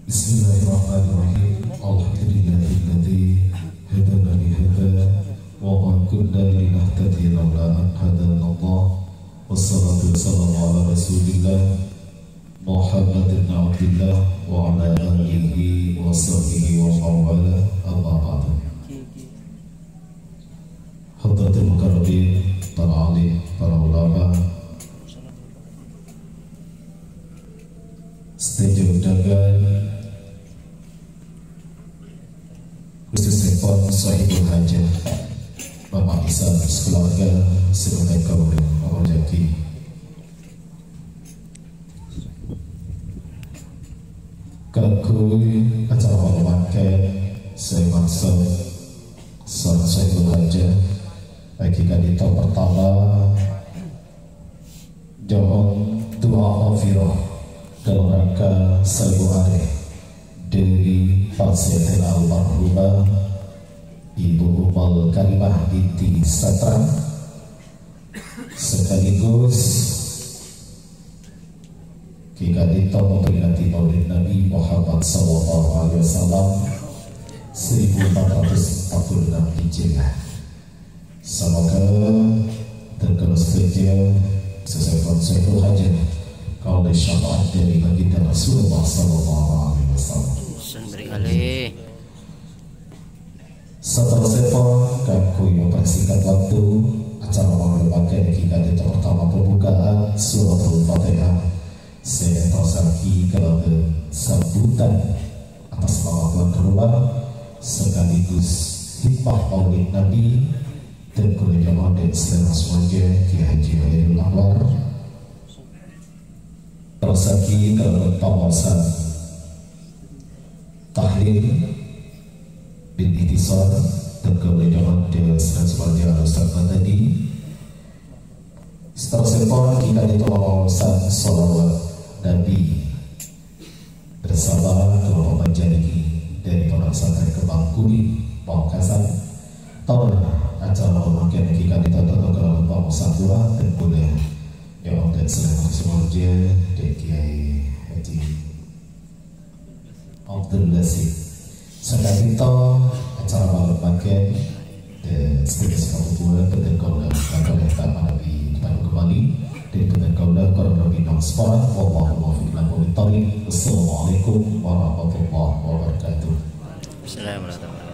Bismillahirrahmanirrahim. Alhamdulillahilladzi hadana li hadza wa ma kunna linahtadiya laula an hadana Allah. Wassalatu wassalamu ala Rasulillah Muhammad ibn Abdillah wa ala alihi wa sahbihi wa mawala amma ba'du. Hadratul mukarrabin, para alim, para ulama, setuju undangan khususnya Pon Sahibul Hajah Bapak Isa sekeluarga sebagai kaum Allah Jaki. Kakui acara hormatkan saya maksud Sang Sahibul Hajah bagi kandidat pertama Johon doa Afirah dalam rangka Sahibul Hajah dari Falsetel almarhumah Ibu Umal Karimah binti Satra, sekaligus kita memperingati Maulid Nabi Muhammad SAW 1446 Hijriah. Semoga tergerus saja sesuai Sahibul Hajah kalau syafaat dari baginda Rasulullah SAW. Setelah sepon kami mempersingkat waktu acara menghormatkan kita di pertama pembukaan suratul Fatihah. Saya tersangki kalau sambutan atas nama Tuhan Rumah sekaligus hikmah Maulid Nabi dan kuliah dan selera semuanya Ki Haji Hairul Anwar tersangki kalau pengawasan tahlil bin Itisar dan kemudian dengan selanjutnya Ustaz Madani. Setelah sepon kita ditolong salawat Nabi bersama kelompok Manjari dari Pondok Pesantren Kembang Kuri Pamekasan. Tahun acara memakai kita ditonton kelompok Sapura dan boleh yang dan selanjutnya dari Kiai Haji Abdul Basir. Sedang kita acara malam makan dan sebagai sebuah bulan betul kaulah akan datang Nabi baru kembali dan betul kaulah korban Nabi Nongspora. Wassalamualaikum warahmatullahi wabarakatuh. Assalamualaikum.